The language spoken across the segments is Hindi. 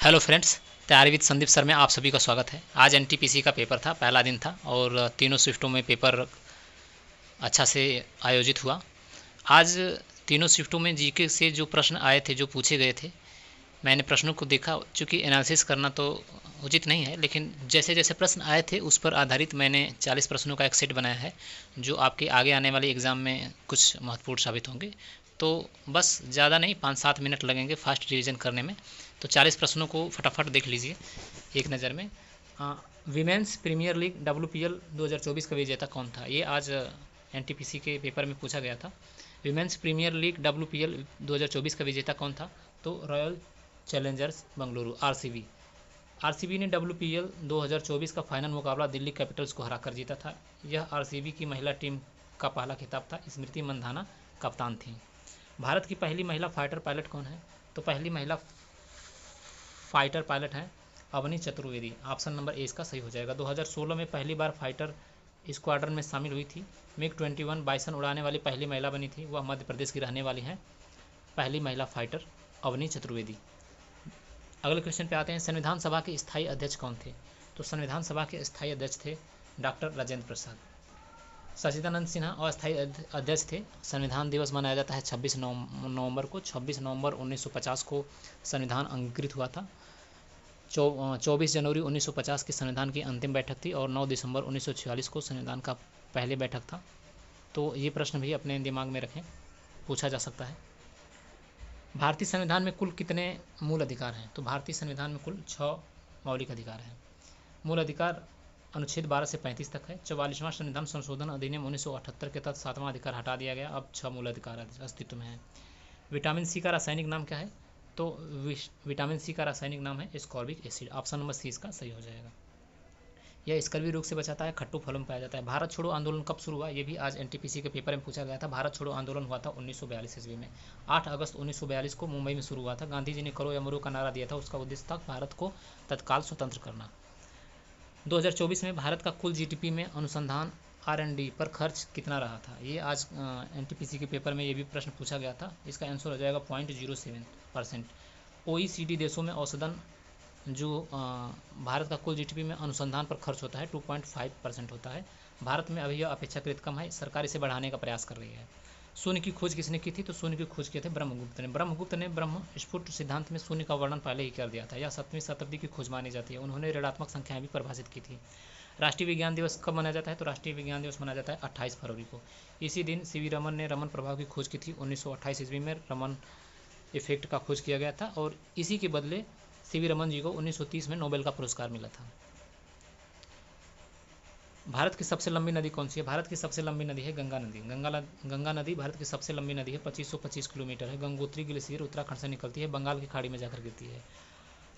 हेलो फ्रेंड्स, तैयारी विद संदीप सर में आप सभी का स्वागत है। आज एनटीपीसी का पेपर था, पहला दिन था और तीनों शिफ्टों में पेपर अच्छा से आयोजित हुआ। आज तीनों शिफ्टों में जीके से जो प्रश्न आए थे, जो पूछे गए थे, मैंने प्रश्नों को देखा। चूँकि एनालिसिस करना तो उचित नहीं है, लेकिन जैसे जैसे प्रश्न आए थे उस पर आधारित मैंने 40 प्रश्नों का एक सेट बनाया है, जो आपके आगे आने वाले एग्ज़ाम में कुछ महत्वपूर्ण साबित होंगे। तो बस ज़्यादा नहीं, 5-7 मिनट लगेंगे फास्ट रिवीजन करने में। तो 40 प्रश्नों को फटाफट देख लीजिए एक नज़र में। वीमेंस प्रीमियर लीग WPL 2024 का विजेता कौन था, ये आज एनटीपीसी के पेपर में पूछा गया था। वीमेंस प्रीमियर लीग WPL 2024 का विजेता कौन था? तो रॉयल चैलेंजर्स बेंगलुरु आरसीबी ने WPL 2024 का फाइनल मुकाबला दिल्ली कैपिटल्स को हराकर जीता था। यह आरसीबी की महिला टीम का पहला खिताब था। स्मृति मंधाना कप्तान थीं। भारत की पहली महिला फाइटर पायलट कौन है? तो पहली महिला फाइटर पायलट हैं Avani Chaturvedi. Option number A इसका सही हो जाएगा। 2016 में पहली बार फाइटर स्क्वाड्रन में शामिल हुई थी। MiG-21 बाइसन उड़ाने वाली पहली महिला बनी थी। वह मध्य प्रदेश की रहने वाली हैं, पहली महिला फाइटर अवनी चतुर्वेदी। अगले क्वेश्चन पे आते हैं। संविधान सभा के स्थायी अध्यक्ष कौन थे? तो संविधान सभा के स्थायी अध्यक्ष थे डॉक्टर राजेंद्र प्रसाद। सच्चिदानंद सिन्हा अस्थायी अध्यक्ष थे। संविधान दिवस मनाया जाता है 26 नवंबर को। 26 नवंबर 1950 को संविधान अंगीकृत हुआ था। 24 जनवरी 1950 की संविधान की अंतिम बैठक थी और 9 दिसंबर 1946 को संविधान का पहली बैठक था। तो ये प्रश्न भी अपने दिमाग में रखें, पूछा जा सकता है। भारतीय संविधान में कुल कितने मूल अधिकार हैं? तो भारतीय संविधान में कुल 6 मौलिक अधिकार हैं। मूल अधिकार अनुच्छेद 12 से 35 तक है। 44वां संविधान संशोधन अधिनियम 1978 के तहत 7वां अधिकार हटा दिया गया। अब 6 मूल अधिकार अस्तित्व में है। विटामिन सी का रासायनिक नाम क्या है? तो विटामिन सी का रासायनिक नाम है ascorbic acid. Option number C इसका सही हो जाएगा। यह स्कर्वी रोग से बचाता है, खट्टू फलों में पाया जाता है। भारत छोड़ो आंदोलन कब शुरू हुआ? ये भी आज एनटीपीसी के पेपर में पूछा गया था। भारत छोड़ो आंदोलन हुआ था 1942 ईस्वी में। 8 अगस्त 1942 को मुंबई में शुरू हुआ था। गांधी जी ने करो या मरो का नारा दिया था। उसका उद्देश्य था भारत को तत्काल स्वतंत्र करना। 2024 में भारत का कुल जीडीपी में अनुसंधान R&D पर खर्च कितना रहा था? ये आज एनटीपीसी के पेपर में ये भी प्रश्न पूछा गया था। इसका आंसर हो जाएगा 0.07%। OECD देशों में औसतन जो भारत का कुल जीडीपी में अनुसंधान पर खर्च होता है 2.5% होता है। भारत में अभी यह अपेक्षाकृत कम है। सरकार इसे बढ़ाने का प्रयास कर रही है। शून्य की खोज किसने की थी? तो शून्य की खोज किए थे ब्रह्मगुप्त ने। ब्रह्मगुप्त ने ब्रह्म स्फुट सिद्धांत में शून्य का वर्णन पहले ही कर दिया था। यह 7वीं शताब्दी की खोज मानी जाती है। उन्होंने ऋणात्मक संख्याएं भी परिभाषित की थी। राष्ट्रीय विज्ञान दिवस कब मनाया जाता है? तो राष्ट्रीय विज्ञान दिवस मनाया जाता है 28 फरवरी को। इसी दिन सीवी रमन ने रमन प्रभाव की खोज की थी। 1928 ईस्वी में रमन इफेक्ट का खोज किया गया था और इसी के बदले सीवी रमन जी को 1930 में नोबेल का पुरस्कार मिला था। भारत की सबसे लंबी नदी कौन सी है? भारत की सबसे लंबी नदी है गंगा नदी। गंगा नदी भारत की सबसे लंबी नदी है। 2525 किलोमीटर है। गंगोत्री ग्लेशियर उत्तराखंड से निकलती है, बंगाल की खाड़ी में जाकर गिरती है।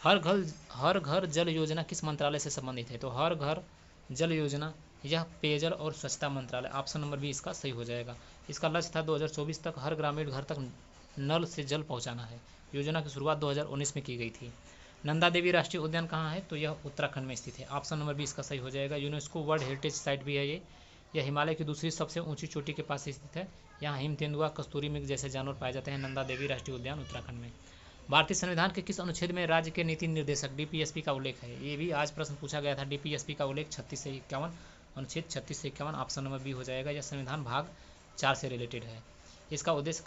हर घर जल योजना किस मंत्रालय से संबंधित है? तो हर घर जल योजना यह पेयजल और स्वच्छता मंत्रालय। ऑप्शन नंबर बी इसका सही हो जाएगा। इसका लक्ष्य था 2024 तक हर ग्रामीण घर तक नल से जल पहुंचाना है। योजना की शुरुआत 2019 में की गई थी। नंदा देवी राष्ट्रीय उद्यान कहाँ है? तो यह उत्तराखंड में स्थित है। ऑप्शन नंबर बी इसका सही हो जाएगा। यूनेस्को वर्ल्ड हेरिटेज साइट भी है ये। यह हिमालय की दूसरी सबसे ऊंची चोटी के पास स्थित है। यहाँ हिम तेंदुआ, कस्तूरी मृग जैसे जानवर पाए जाते हैं। नंदा देवी राष्ट्रीय उद्यान उत्तराखंड में। भारतीय संविधान के किस अनुच्छेद में राज्य के नीति निर्देशक DPSP का उल्लेख है? ये भी आज प्रश्न पूछा गया था। DPSP का उल्लेख 36 से 51, अनुच्छेद 36 से 51। ऑप्शन नंबर बी हो जाएगा। यह संविधान भाग 4 से रिलेटेड है। इसका उद्देश्य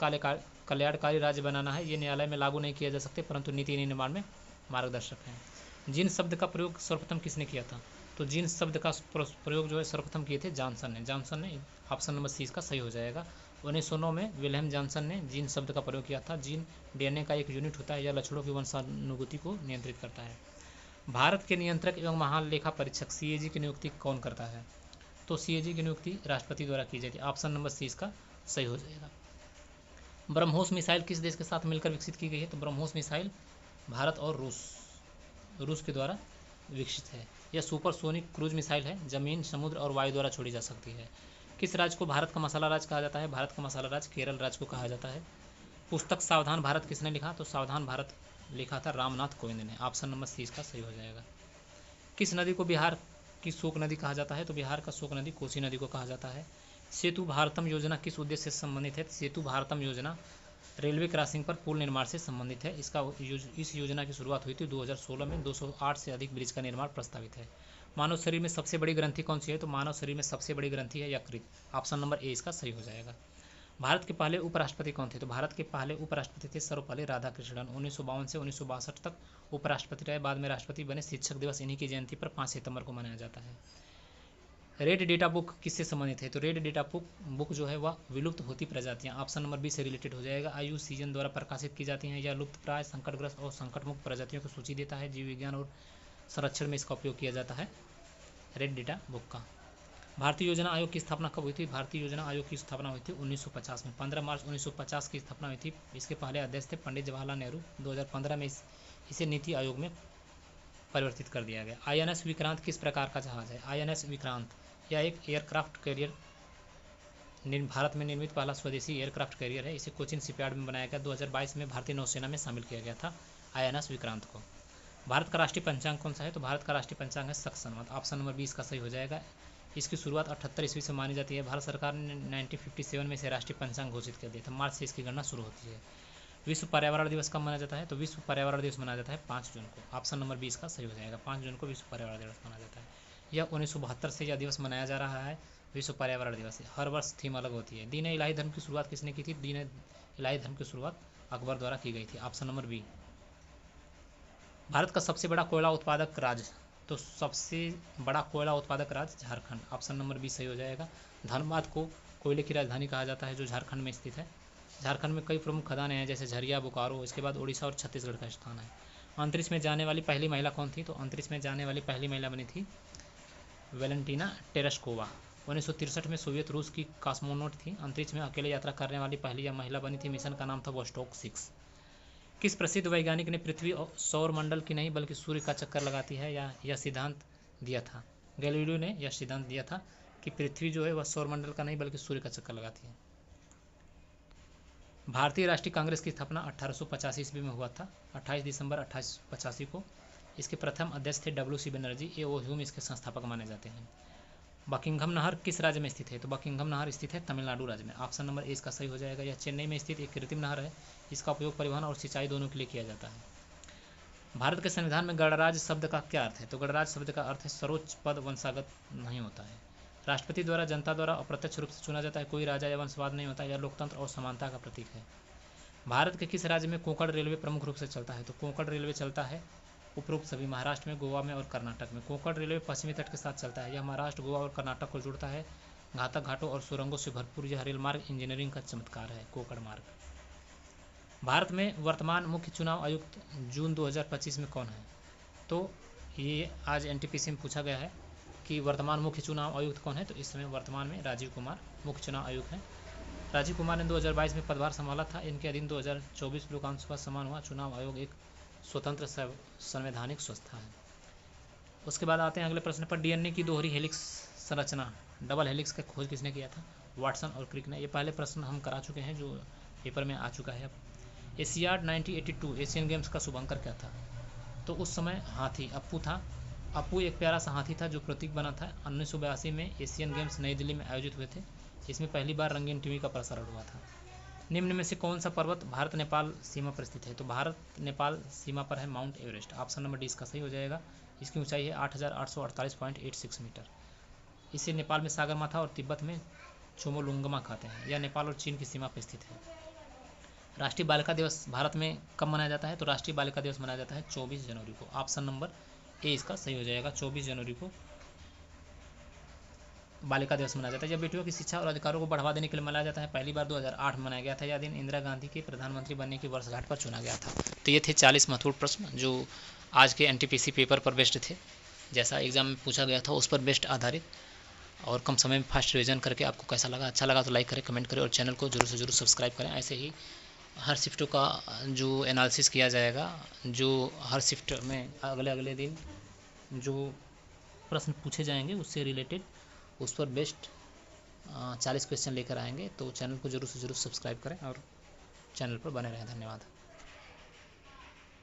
कल्याणकारी राज्य बनाना है। ये न्यायालय में लागू नहीं किया जा सकते, परंतु नीति निर्माण में मार्गदर्शक हैं। जीन शब्द का प्रयोग सर्वप्रथम किसने किया था? तो जीन शब्द का प्रयोग जो है सर्वप्रथम किए थे जॉनसन ने। ऑप्शन नंबर सी इसका सही हो जाएगा। 1909 में विल्हेम जॉनसन ने जीन शब्द का प्रयोग किया था। जीन DNA का एक यूनिट होता है। यह लक्षणों की वंशानुगति को नियंत्रित करता है। भारत के नियंत्रक एवं महालेखा परीक्षक CAG की नियुक्ति कौन करता है? तो CAG की नियुक्ति राष्ट्रपति द्वारा की जाती है। ऑप्शन नंबर सी इसका सही हो जाएगा। ब्रह्मोस मिसाइल किस देश के साथ मिलकर विकसित की गई है? तो ब्रह्मोस मिसाइल भारत और रूस के द्वारा विकसित है। यह सुपरसोनिक क्रूज मिसाइल है। जमीन, समुद्र और वायु द्वारा छोड़ी जा सकती है। किस राज्य को भारत का मसाला राज्य कहा जाता है? भारत का मसाला राज्य केरल राज्य को कहा जाता है। पुस्तक सावधान भारत किसने लिखा? तो सावधान भारत लिखा था रामनाथ कोविंद ने। ऑप्शन नंबर सी इसका सही हो जाएगा। किस नदी को बिहार की शोक नदी कहा जाता है? तो बिहार का शोक नदी कोसी नदी को कहा जाता है। सेतु भारतम योजना किस उद्देश्य से संबंधित है? सेतु भारतम योजना रेलवे क्रॉसिंग पर पुल निर्माण से संबंधित है। इस योजना की शुरुआत हुई थी 2016 में। 208 से अधिक ब्रिज का निर्माण प्रस्तावित है। मानव शरीर में सबसे बड़ी ग्रंथि कौन सी है? तो मानव शरीर में सबसे बड़ी ग्रंथि है यकृत। ऑप्शन नंबर ए इसका सही हो जाएगा। भारत के पहले उपराष्ट्रपति कौन थे? तो भारत के पहले उपराष्ट्रपति थे सर्वपल्ली राधाकृष्णन। 1952 से 1962 तक उपराष्ट्रपति रहे, बाद में राष्ट्रपति बने। शिक्षक दिवस इन्हीं की जयंती पर 5 सितंबर को मनाया जाता है। रेड डेटा बुक किससे संबंधित है? तो रेड डेटा बुक जो है वह विलुप्त होती प्रजातियां, ऑप्शन नंबर बी से रिलेटेड हो जाएगा। IUCN द्वारा प्रकाशित की जाती हैं। यह लुप्तप्राय, संकटग्रस्त और संकटमुक्त प्रजातियों की सूची देता है। जीव विज्ञान और संरक्षण में इसका उपयोग किया जाता है रेड डेटा बुक का। भारतीय योजना आयोग की स्थापना कब हुई थी? भारतीय योजना आयोग की स्थापना हुई थी 1950 में। 15 मार्च 1950 की स्थापना हुई थी। इसके पहले अध्यक्ष थे पंडित जवाहरलाल नेहरू। 2015 में इसे नीति आयोग में परिवर्तित कर दिया गया। INS विक्रांत किस प्रकार का जहाज है? INS विक्रांत यह एक एयरक्राफ्ट कैरियर, भारत में निर्मित पहला स्वदेशी एयरक्राफ्ट कैरियर है। इसे कोचिन शिपयार्ड में बनाया गया। 2022 में भारतीय नौसेना में शामिल किया गया था INS विक्रांत को। भारत का राष्ट्रीय पंचांग कौन सा है? तो भारत का राष्ट्रीय पंचांग है शक संवत। ऑप्शन नंबर 20 का सही हो जाएगा। इसकी शुरुआत 78 ईस्वी से मानी जाती है। भारत सरकार ने 1957 में इसे राष्ट्रीय पंचांग घोषित कर दिया था। मार्च से इसकी गणना शुरू होती है। विश्व पर्यावरण दिवस कब मनाया जाता है? तो विश्व पर्यावरण दिवस मनाया जाता है 5 जून को। ऑप्शन नंबर 20 का सही हो जाएगा। 5 जून को विश्व पर्यावरण दिवस मनाया जाता है। यह 1972 से यह दिवस मनाया जा रहा है। विश्व पर्यावरण दिवस हर वर्ष थीम अलग होती है। दीन इलाही धर्म की शुरुआत किसने की थी? दीन इलाही धर्म की शुरुआत अकबर द्वारा की गई थी। Option number B. भारत का सबसे बड़ा कोयला उत्पादक राज्य? तो सबसे बड़ा कोयला उत्पादक राज्य झारखंड। ऑप्शन नंबर बी सही हो जाएगा। धनबाद को कोयले की राजधानी कहा जाता है, जो झारखंड में स्थित है। झारखंड में कई प्रमुख खदानें हैं, जैसे झरिया, बोकारो। इसके बाद उड़ीसा और छत्तीसगढ़ का स्थान है। अंतरिक्ष में जाने वाली पहली महिला कौन थी? तो अंतरिक्ष में जाने वाली पहली महिला बनी थी वेलेंटीना टेरेस्कोवा। 1963 में सोवियत रूस की कॉस्मोनॉट थी। अंतरिक्ष में अकेले यात्रा करने वाली पहली यह महिला बनी थी। मिशन का नाम था वोस्टॉक 6। किस प्रसिद्ध वैज्ञानिक ने पृथ्वी और सौर मंडल की नहीं बल्कि सूर्य का चक्कर लगाती है या यह सिद्धांत दिया था? गैलीलियो ने यह सिद्धांत दिया था कि पृथ्वी जो है वह सौर मंडल का नहीं बल्कि सूर्य का चक्कर लगाती है। भारतीय राष्ट्रीय कांग्रेस की स्थापना 1885 ईस्वी में हुआ था, 28 दिसंबर 1885 को। इसके प्रथम अध्यक्ष थे WC बनर्जी। ए ओ ह्यूम इसके संस्थापक माने जाते हैं। बकिंघम नहर किस राज्य में स्थित है? तो बकिंघम नहर स्थित है तमिलनाडु राज्य में। ऑप्शन नंबर ए इसका सही हो जाएगा। यह चेन्नई में स्थित एक कृत्रिम नहर है। इसका उपयोग परिवहन और सिंचाई दोनों के लिए किया जाता है। भारत के संविधान में गणराज्य शब्द का क्या अर्थ है? तो गणराज्य शब्द का अर्थ है सर्वोच्च पद वंशागत नहीं होता है। राष्ट्रपति द्वारा जनता द्वारा अप्रत्यक्ष रूप से चुना जाता है। कोई राजा या वंशवाद नहीं होता। यह लोकतंत्र और समानता का प्रतीक है। भारत के किस राज्य में कोंकण रेलवे प्रमुख रूप से चलता है? तो कोंकण रेलवे चलता है उपरोक्त सभी महाराष्ट्र में, गोवा में और कर्नाटक में। कोंकण रेलवे पश्चिमी तट के साथ चलता है। यह महाराष्ट्र, गोवा और कर्नाटक को जोड़ता है। घातक घाटों और सुरंगों से भरपूर यह रेल मार्ग इंजीनियरिंग का चमत्कार है, कोंकण मार्ग। भारत में वर्तमान मुख्य चुनाव आयुक्त जून 2025 में कौन है? तो ये आज NTPC में पूछा गया है कि वर्तमान मुख्य चुनाव आयुक्त कौन है। तो इस समय वर्तमान में राजीव कुमार मुख्य चुनाव आयुक्त हैं। राजीव कुमार ने 2022 में पदभार संभाला था। इनके अधीन 2024 लोकसभा सम्मान हुआ। चुनाव आयोग एक स्वतंत्र संवैधानिक संस्था है। उसके बाद आते हैं अगले प्रश्न पर। DNA की दोहरी हेलिक्स संरचना, डबल हेलिक्स का खोज किसने किया था? वाटसन और क्रिक ने। ये पहले प्रश्न हम करा चुके हैं, जो पेपर में आ चुका है। अब एशियाड 1982 एशियन गेम्स का शुभंकर क्या था? तो उस समय हाथी अप्पू था। अप्पू एक प्यारा सा हाथी था जो प्रतीक बना था। 1982 में एशियन गेम्स नई दिल्ली में आयोजित हुए थे। इसमें पहली बार रंगीन टीवी का प्रसारण हुआ था। निम्न में से कौन सा पर्वत भारत नेपाल सीमा पर स्थित है? तो भारत नेपाल सीमा पर है mount Everest. Option number D इसका सही हो जाएगा। इसकी ऊंचाई है 8848.86 मीटर। इसे नेपाल में सागरमाथा और तिब्बत में चोमोलुंगमा कहते हैं। यह नेपाल और चीन की सीमा पर स्थित है। राष्ट्रीय बालिका दिवस भारत में कब मनाया जाता है? तो राष्ट्रीय बालिका दिवस मनाया जाता है 24 जनवरी को। ऑप्शन नंबर ए इसका सही हो जाएगा। 24 जनवरी को बालिका दिवस मनाया जाता है। जब बेटियों की शिक्षा और अधिकारों को बढ़ावा देने के लिए मनाया जाता है। पहली बार 2008 में मनाया गया था। यह दिन इंदिरा गांधी के प्रधानमंत्री बनने की वर्षगांठ पर चुना गया था। तो ये थे 40 महत्वपूर्ण प्रश्न जो आज के NTPC पेपर पर बेस्ड थे। जैसा एग्जाम में पूछा गया था उस पर बेस्ट आधारित, और कम समय में फास्ट रिविजन करके आपको कैसा लगा? अच्छा लगा तो लाइक करें, कमेंट करें और चैनल को जरूर से जरूर सब्सक्राइब करें। ऐसे ही हर शिफ्टों का जो एनालिसिस किया जाएगा, जो हर शिफ्ट में अगले दिन जो प्रश्न पूछे जाएंगे उससे रिलेटेड, उस पर बेस्ट 40 क्वेश्चन लेकर आएंगे। तो चैनल को जरूर से जरूर सब्सक्राइब करें और चैनल पर बने रहें। धन्यवाद।